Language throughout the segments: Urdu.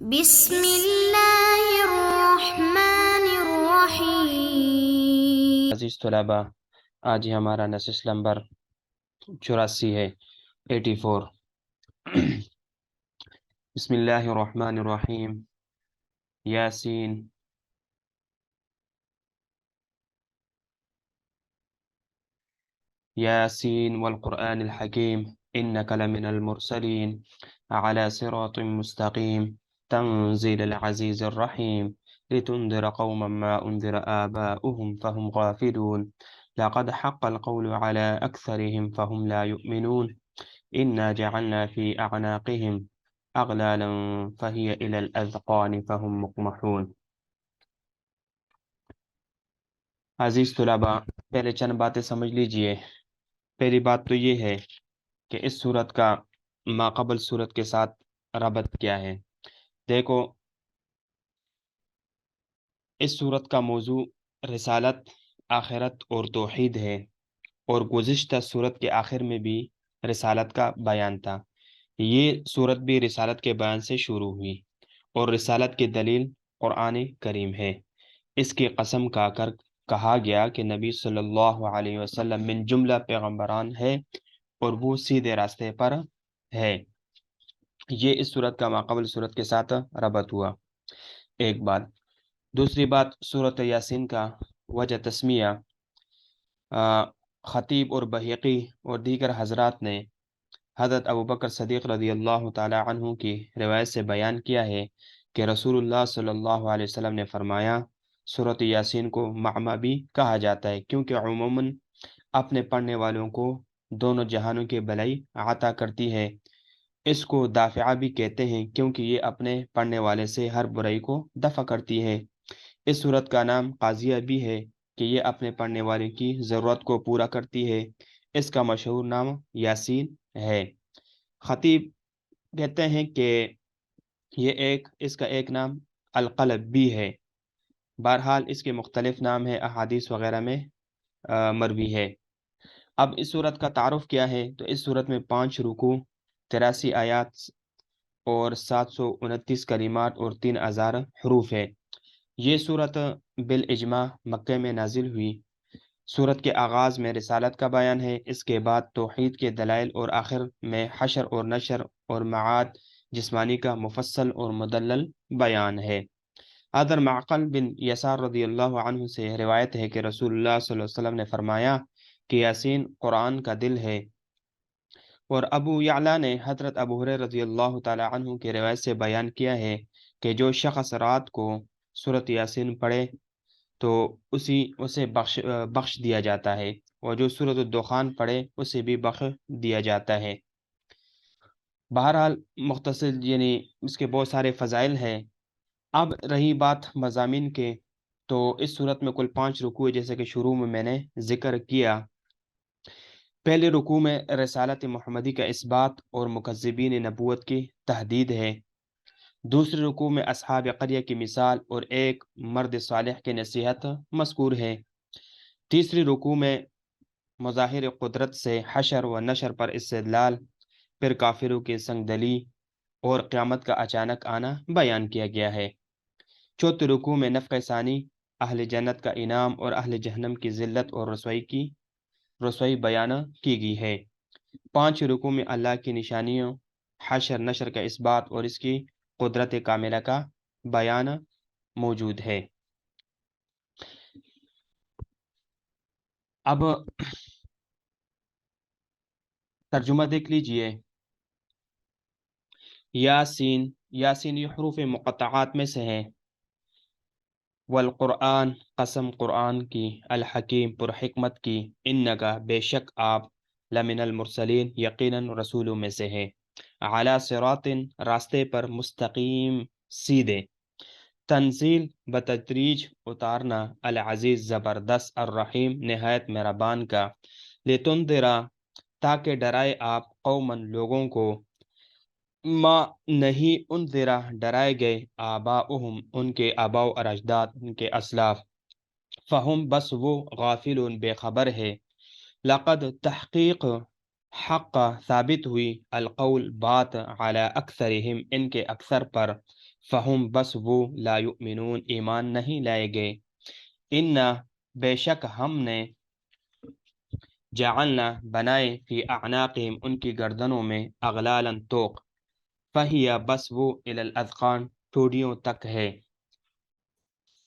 بسم اللہ الرحمن الرحیم۔ عزیز طلباء، آج ہی ہمارا نشست نمبر 84 ہے، 84۔ بسم اللہ الرحمن الرحیم۔ یاسین یاسین والقرآن الحکیم انک لمن المرسلین علی صراط مستقیم تنزیل العزیز الرحیم لتنذر قوما ما انذر آباؤهم فهم غافلون لقد حق القول على أكثرهم فهم لا يؤمنون إنا جعلنا في أعناقهم أغلالا فهي إلى الأذقان فهم مقمحون۔ عزیز طلباء، پہلے چند باتیں سمجھ لیجئے۔ پہلی بات تو یہ ہے کہ اس صورت کا ماقبل صورت کے ساتھ ربط کیا ہے۔ دیکھو، اس صورت کا موضوع رسالت، آخرت اور توحید ہے، اور گزشتہ صورت کے آخر میں بھی رسالت کا بیان تھا۔ یہ صورت بھی رسالت کے بیان سے شروع ہوئی، اور رسالت کی دلیل قرآن کریم ہے۔ اس کی قسم کھا کر کہا گیا کہ نبی صلی اللہ علیہ وسلم من جملہ پیغمبران ہے اور وہ سیدھے راستے پر ہے۔ یہ اس صورت کا ماقبل صورت کے ساتھ ربط ہوا، ایک بات۔ دوسری بات، سورۃ یاسین کا وجہ تسمیہ خطیب اور بہقی اور دیگر حضرات نے حضرت ابوبکر صدیق رضی اللہ تعالی عنہ کی روایت سے بیان کیا ہے کہ رسول اللہ صلی اللہ علیہ وسلم نے فرمایا، سورۃ یاسین کو معمہ بھی کہا جاتا ہے کیونکہ عموماً اپنے پڑھنے والوں کو دونوں جہانوں کی بھلائی عطا کرتی ہے۔ اس کو دافعہ بھی کہتے ہیں کیونکہ یہ اپنے پڑھنے والے سے ہر برائی کو دفع کرتی ہے۔ اس صورت کا نام قاضیہ بھی ہے کہ یہ اپنے پڑھنے والے کی ضرورت کو پورا کرتی ہے۔ اس کا مشہور نام یاسین ہے۔ خطیب کہتے ہیں کہ اس کا ایک نام القلب بھی ہے۔ بہرحال اس کے مختلف نام ہیں، احادیث وغیرہ میں مروی ہے۔ اب اس صورت کا تعارف کیا ہے؟ تو اس صورت میں 5 رکوع، 83 آیات اور 729 کلمات اور 3000 حروف ہے۔ یہ صورت بالاجماع مکہ میں نازل ہوئی۔ صورت کے آغاز میں رسالت کا بیان ہے، اس کے بعد توحید کے دلائل اور آخر میں حشر اور نشر اور معاد جسمانی کا مفصل اور مدلل بیان ہے۔ حضرت معقل بن یسار رضی اللہ عنہ سے روایت ہے کہ رسول اللہ صلی اللہ علیہ وسلم نے فرمایا کہ یاسین قرآن کا دل ہے، اور ابو یعلا نے حضرت ابو ہریرہ رضی اللہ تعالی عنہ کی روایت سے بیان کیا ہے کہ جو شخص رات کو سورۃ یاسین پڑھے تو اسے بخش دیا جاتا ہے، اور جو سورۃ الدخان پڑھے اسے بھی بخش دیا جاتا ہے۔ بہرحال مختصر اس کے بہت سارے فضائل ہیں۔ اب رہی بات مضامین کے، تو اس صورت میں کل 5 رکوع ہے، جیسے کہ شروع میں نے ذکر کیا۔ پہلے رکوع میں رسالت محمدی کا اثبات اور مکذبین نبوت کی تحدید ہے۔ دوسرے رکوع میں اصحاب قریہ کی مثال اور ایک مرد صالح کی نصیحت مذکور ہے۔ تیسری رکوع میں مظاہر قدرت سے حشر و نشر پر استدلال، پھر کافروں کی سنگ دلی اور قیامت کا اچانک آنا بیان کیا گیا ہے۔ چوتھے رکوع میں نفخ ثانی، اہل جنت کا انعام اور اہل جہنم کی ذلت اور رسوائی بیان کی گئی ہے۔ 5 رکوع میں اللہ کی نشانیوں، حشر نشر کا اثبات اور اس کی قدرت کاملہ کا بیان موجود ہے۔ اب ترجمہ دیکھ لیجئے۔ یاسین یہ حروف مقطعات میں سے ہے۔ والقرآن، قسم قرآن کی، الحکیم پر حکمت کی، انکا بے شک آپ، لمن المرسلین یقیناً رسولوں میں سے ہے، علی صراط راستے پر، مستقیم سیدھے، تنزیل بتدریج اتارنا، العزیز زبردست، الرحیم نہایت مہربان کا، لتنذرا تاکہ ڈرائے آپ، قومن لوگوں کو، ما نہیں انذرا ڈرائے گئے، آباؤہم ان کے آباء و اجداد، ان کے اسلاف، فہم بس وہ، غافلون بے خبر ہے، لقد تحقیق، حق ثابت ہوئی، القول بات، علی اکثرہم ان کے اکثر پر، فہم بس وہ لا یؤمنون ایمان نہیں لائے گے، انا بے شک ہم نے جعلنا بنائے فی اعناقہم ان کی گردنوں میں اغلالا توق، فہی بس وہ الی الاذقان ٹھوڑیوں تک ہے،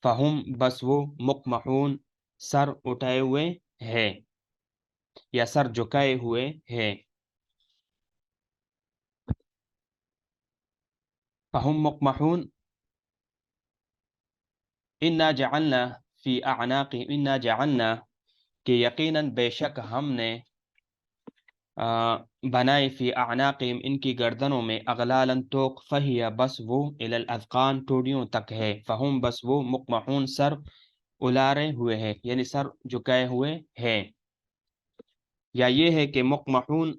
فہم بس وہ مقمحون سر اٹھائے ہوئے ہے یا سر جھکائے ہوئے ہے، فہم مقمحون انا جعلنا فی اعناقہم انا جعلنا کہ یقیناً بے شک ہم نے بنائے فی اعناقہم ان کی گردنوں میں اغلالا توق، فہی بس وہ الی الاذقان ٹوڑیوں تک ہے، فہم بس وہ مقمحون سر الارے ہوئے ہے یعنی سر جھکائے ہوئے ہے، یا یہ ہے کہ مقمحون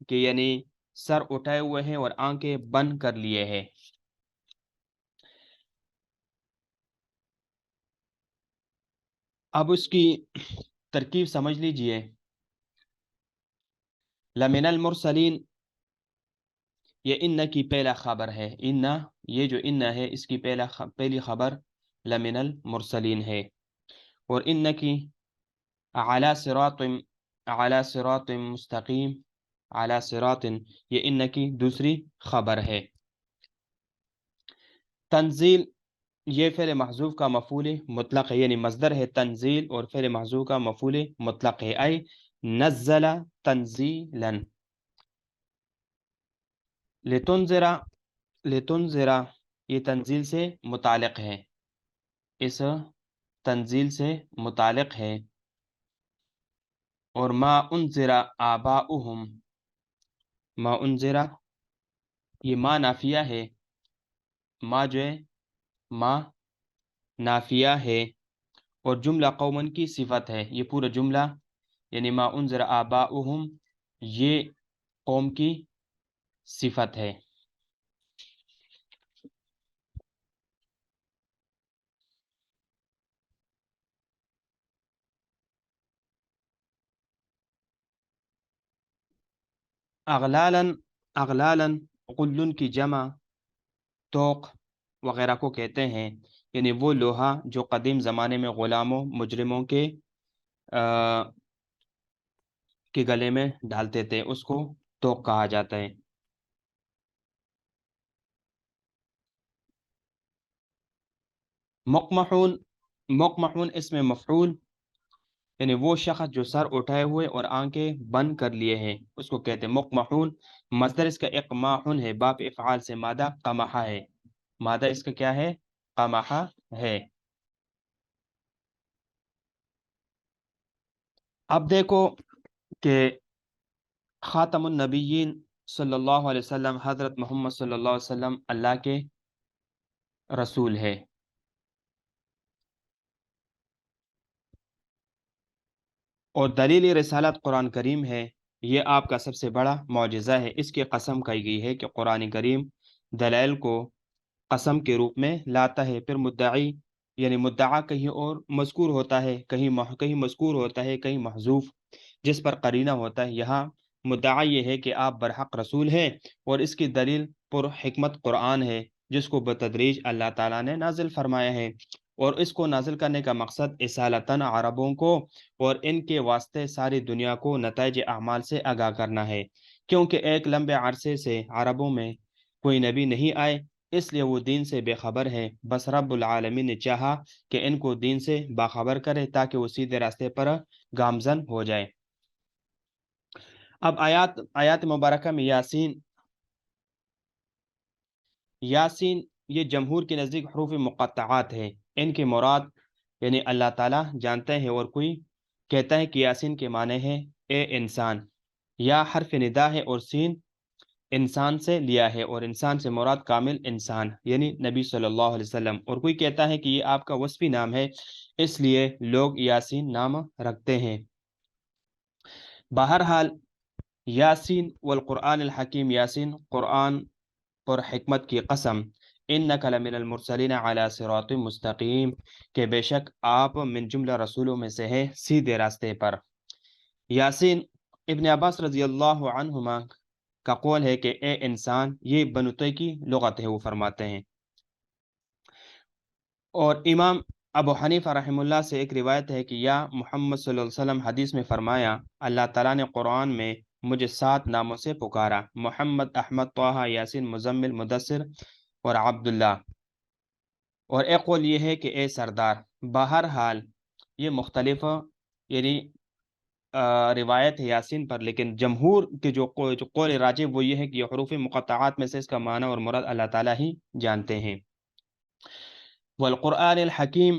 کہ یعنی سر اٹھائے ہوئے ہیں اور آنکھیں بند کر لیے ہیں۔ اب اس کی ترکیب سمجھ لیجئے، لمن المرسلین یہ ان کی پہلا خبر ہے، ان یہ جو ان ہے اس کی پہلی خبر لمن المرسلین ہے، اور ان کی علی صراط مستقیم، علی صراط یہ ان کی دوسری خبر ہے۔ تنزیل یہ فعل محذوف کا مفعول مطلق ہے، یعنی مصدر ہے تنزیل اور فعل محذوف کا مفعول مطلق ہے، ای نزل تنزیلا، لتنذرا لتنذرا یہ تنزیل سے متعلق ہے، اس تنزیل سے متعلق ہے، اور ما انذر آباؤہم، ما انذر یہ ما نافیہ ہے، ما جو ہے ما نافیہ ہے، اور جملہ قومن کی صفت ہے، یہ پورا جملہ یعنی ما انذر آباؤہم یہ قوم کی صفت ہے۔ اغلالن اغلالن غلن کی جمع توق وغیرہ کو کہتے ہیں، یعنی وہ لوہا جو قدیم زمانے میں غلاموں مجرموں کے گلے میں ڈالتے تھے اس کو توق کہا جاتا ہے۔ مقمحون مقمحون اس میں مفعول یعنی وہ شخص جو سر اٹھائے ہوئے اور آنکھیں بند کر لیے ہیں اس کو کہتے ہیں مقمحون، مصدر اس کا اقماحن ہے، باب افعال سے مادہ قمحہ ہے، مادہ اس کا کیا ہے؟ قمحہ ہے۔ اب دیکھو کہ خاتم النبیین صلی اللہ علیہ وسلم حضرت محمد صلی اللہ علیہ وسلم اللہ کے رسول ہے، اور دلیل رسالت قرآن کریم ہے، یہ آپ کا سب سے بڑا معجزہ ہے، اس کی قسم کہی گئی ہے کہ قرآن کریم دلائل کو قسم کے روپ میں لاتا ہے، پھر مدعی یعنی مدعا کہیں اور مذکور ہوتا ہے، کہیں مذکور ہوتا ہے، کہیں محذوف جس پر قرینہ ہوتا ہے، یہاں مدعا یہ ہے کہ آپ برحق رسول ہیں، اور اس کی دلیل پر حکمت قرآن ہے جس کو بتدریج اللہ تعالیٰ نے نازل فرمایا ہے، اور اس کو نازل کرنے کا مقصد اصالتاً عربوں کو اور ان کے واسطے ساری دنیا کو نتائج اعمال سے آگاہ کرنا ہے، کیونکہ ایک لمبے عرصے سے عربوں میں کوئی نبی نہیں آئے، اس لیے وہ دین سے بے خبر ہیں، بس رب العالمین نے چاہا کہ ان کو دین سے باخبر کرے تاکہ وہ سیدھے راستے پر گامزن ہو جائے۔ اب آیات مبارکہ میں یاسین یہ جمہور کے نزدیک حروف مقطعات ہے، ان کے مراد یعنی اللہ تعالیٰ جانتے ہیں، اور کوئی کہتا ہے کہ یاسین کے معنی ہے اے انسان، یا حرف ندا ہے اور سین انسان سے لیا ہے، اور انسان سے مراد کامل انسان یعنی نبی صلی اللہ علیہ وسلم، اور کوئی کہتا ہے کہ یہ آپ کا وصفی نام ہے اس لیے لوگ یاسین نام رکھتے ہیں۔ بہرحال یاسین والقرآن الحکیم، یاسین قرآن پر حکمت کی قسم، انک لمن المرسلین علی صراط مستقیم کہ بے شک آپ من جملہ رسولوں میں سے ہے سیدھے راستے پر۔ یاسین ابن عباس رضی اللہ عنہما کا قول ہے کہ اے انسان، یہ بنو کی لغت ہے، وہ فرماتے ہیں اور امام ابو حنیفہ رحمہ اللہ سے ایک روایت ہے کہ یا محمد صلی اللہ علیہ وسلم حدیث میں فرمایا، اللہ تعالیٰ نے قرآن میں مجھے 7 ناموں سے پکارا: محمد، احمد، طہ، یاسین، مزمل، مدثر اور عبداللہ۔ اور ایک قول یہ ہے کہ اے سردار۔ بہرحال یہ مختلف یعنی روایت ہے یاسین پر، لیکن جمہور کے جو قول راجح وہ یہ ہے کہ یہ حروف مقطعات میں سے اس کا معنی اور مراد اللہ تعالیٰ ہی جانتے ہیں۔ والقرآن الحکیم،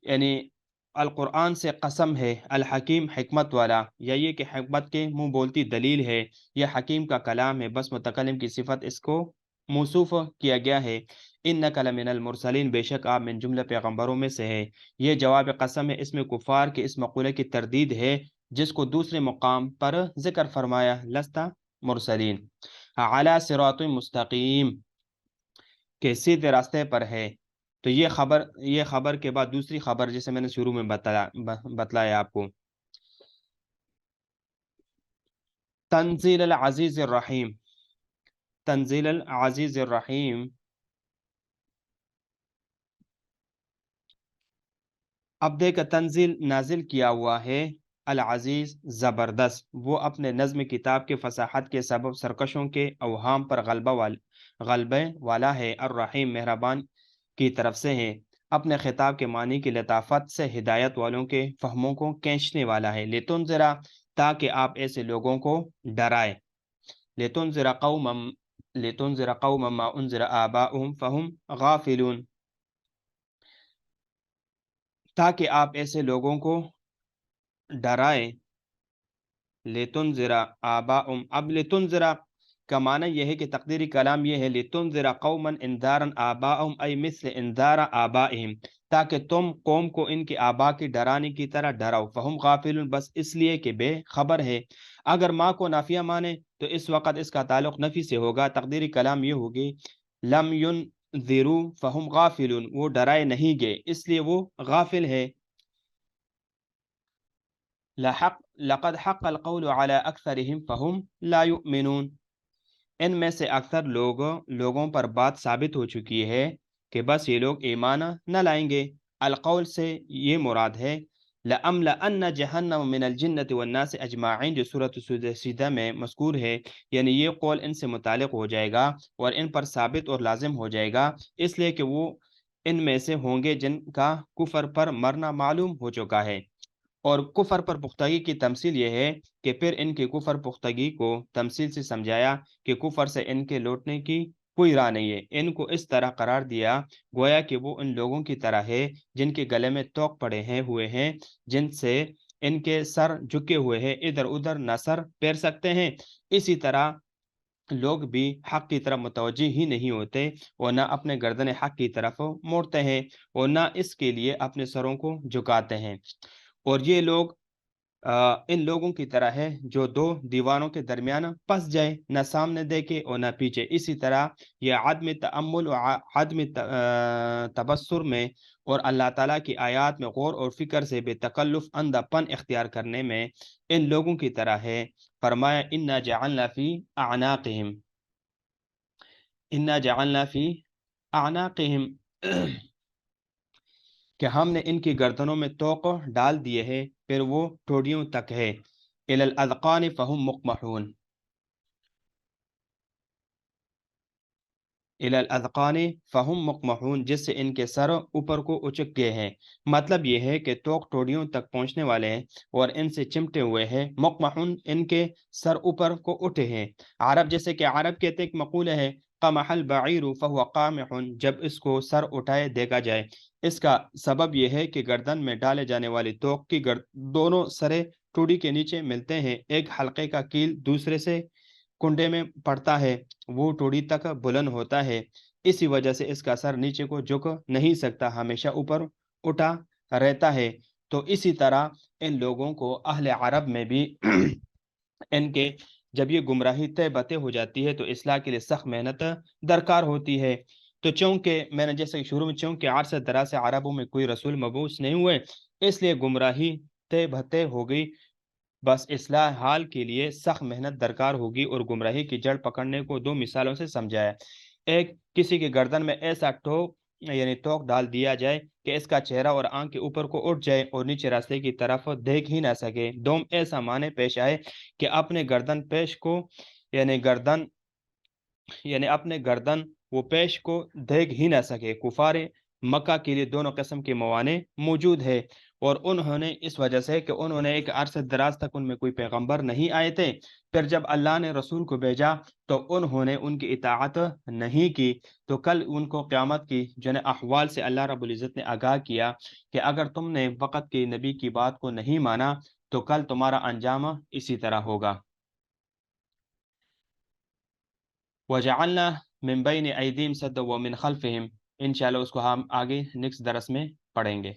یعنی القرآن سے قسم ہے، الحکیم حکمت والا، یا یہ کہ حکمت کے منہ بولتی دلیل ہے، یہ حکیم کا کلام ہے، بس متکلم کی صفت اس کو موصوف کیا گیا ہے۔ انک لمن المرسلین، بے شک آپ من جملہ پیغمبروں میں سے ہے۔ یہ جواب قسم ہے، اس میں کفار کے اس مقولے کی تردید ہے جس کو دوسرے مقام پر ذکر فرمایا، لستا مرسلین، علی صراط مستقیم، کہ سیدھے راستے پر ہے۔ تو یہ خبر کے بعد دوسری خبر جسے میں نے شروع میں بتلایا آپ کو، تنزیل العزیز الرحیم، تنزیل العزیز الرحیم۔ اب دیکھ، تنزیل نازل کیا ہوا ہے، العزیز زبردست، وہ اپنے نظم کتاب کے فصاحت کے سبب سرکشوں کے اوہام پر غلبے والا ہے، الرحیم مہربان کی طرف سے ہے، اپنے خطاب کے معنی کی لطافت سے ہدایت والوں کے فہموں کو کھینچنے والا ہے، لتنذرا، تاکہ آپ ایسے لوگوں کو ڈرائے، لتنذر قوما ما انذر آباؤہم فہم غافلون، تاکہ آپ ایسے لوگوں کو ڈرائے، لتنذر آباؤہم، اب لتنذر کا معنی یہ ہے کہ تقدیری کلام یہ ہے، لتنذر قوما انذارا آباؤہم ای مثل انذار آبائہم، تاکہ تم قوم کو ان کے آبا کی ڈرانے کی طرح ڈراؤ، فہم غافلون، بس اس لیے کہ بے خبر ہے۔ اگر ماں کو نافیہ مانے تو اس وقت اس کا تعلق نفی سے ہوگا، تقدیری کلام یہ ہوگی لم ینذروا فہم غافلون، وہ ڈرائے نہیں گئے اس لیے وہ غافل ہے۔ لقد حق القول على اکثرهم فہم لا یؤمنون، ان میں سے اکثر لوگوں پر بات ثابت ہو چکی ہے کہ بس یہ لوگ ایمان نہ لائیں گے۔ القول سے یہ مراد ہے لَأَمْلَأَنَّ جَهَنَّمَ مِنَ الْجِنَّةِ وَالنَّاسِ اجمعین، جو سورۃ سجدہ میں مذکور ہے، یعنی یہ قول ان سے متعلق ہو جائے گا اور ان پر ثابت اور لازم ہو جائے گا، اس لیے کہ وہ ان میں سے ہوں گے جن کا کفر پر مرنا معلوم ہو چکا ہے۔ اور کفر پر پختگی کی تمثیل یہ ہے کہ پھر ان کی کفر پختگی کو تمثیل سے سمجھایا کہ کفر سے ان کے لوٹنے کی کوئی راہ نہیں ہے، ان کو اس طرح قرار دیا گویا کہ وہ ان لوگوں کی طرح ہے جن کے گلے میں توق پڑے ہوئے ہیں، جن سے ان کے سر جھکے ہوئے ہیں، ادھر ادھر نہ سر پھیر سکتے ہیں، اسی طرح لوگ بھی حق کی طرف متوجہ ہی نہیں ہوتے اور نہ اپنے گردن حق کی طرف موڑتے ہیں اور نہ اس کے لیے اپنے سروں کو جھکاتے ہیں۔ اور یہ لوگ ان لوگوں کی طرح ہے جو دو دیواروں کے درمیان پس جائے، نہ سامنے دیکھے اور نہ پیچھے۔ اسی طرح یہ عدم تأمل و عدم تبصر میں اور اللہ تعالیٰ کی آیات میں غور اور فکر سے بے تکلف اندھا پن اختیار کرنے میں ان لوگوں کی طرح ہے۔ فرمایا انا جعلنا فی اعناقہم، انا جعلنا فی اعناقہم، کہ ہم نے ان کی گردنوں میں توق ڈال دیے ہیں، پھر وہ ٹھوڑیوں تک ہے، الی الاذقان فہم مقمحون، الی الاذقان فہم مقمحون، جس سے ان کے سر اوپر کو اچک گئے ہیں، مطلب یہ ہے کہ توق ٹھوڑیوں تک پہنچنے والے ہیں اور ان سے چمٹے ہوئے ہیں، مقمحون ان کے سر اوپر کو اٹھے ہیں۔ عرب، جیسے کہ عرب کہتے ایک مقولہ ہے قمح البعیر فہو قامح، جب اس کو سر اٹھائے دیکھا جائے، اس کا سبب یہ ہے کہ گردن میں ڈالے جانے والی توق کی دونوں سرے ٹوڑی کے نیچے ملتے ہیں، ایک حلقے کا کیل دوسرے سے کنڈے میں پڑتا ہے، وہ ٹوڑی تک بلند ہوتا ہے، اسی وجہ سے اس کا سر نیچے کو جھک نہیں سکتا، ہمیشہ اوپر اٹھا رہتا ہے۔ تو اسی طرح ان لوگوں کو اہل عرب میں بھی ان کے جب یہ گمراہی طے بتے ہو جاتی ہے تو اصلاح کے لیے سخت محنت درکار ہوتی ہے۔ تو چونکہ میں نے جیسے شروع میں چونکہ عرصہ دراز سے عربوں میں کوئی رسول مبعوث نہیں ہوئے، اس لیے گمراہی طے بتے ہو گئی، بس اصلاح حال کے لیے سخت محنت درکار ہوگی، اور گمراہی کی جڑ پکڑنے کو دو مثالوں سے سمجھایا۔ ایک، کسی کی گردن میں ایسا ٹوپ یعنی توق ڈال دیا جائے کہ اس کا چہرہ اور آنکھ کے اوپر کو اٹھ جائے اور نیچے راستے کی طرف دیکھ ہی نہ سکے۔ دوم ایسا معنی پیش آئے کہ اپنے گردن پیش کو یعنی گردن یعنی اپنے گردن وہ پیش کو دیکھ ہی نہ سکے۔ کفار مکہ کے لیے دونوں قسم کے موانع موجود ہے، اور انہوں نے اس وجہ سے کہ انہوں نے ایک عرصہ دراز تک ان میں کوئی پیغمبر نہیں آئے تھے، پھر جب اللہ نے رسول کو بھیجا تو انہوں نے ان کی اطاعت نہیں کی۔ تو کل ان کو قیامت کی احوال سے اللہ رب العزت نے آگاہ کیا کہ اگر تم نے وقت کے نبی کی بات کو نہیں مانا تو کل تمہارا انجام اسی طرح ہوگا۔ وجعلنا من بین ایدیم سدا ومن خلفہم، انشاءاللہ اس کو ہم آگے نیکسٹ درس میں پڑھیں گے۔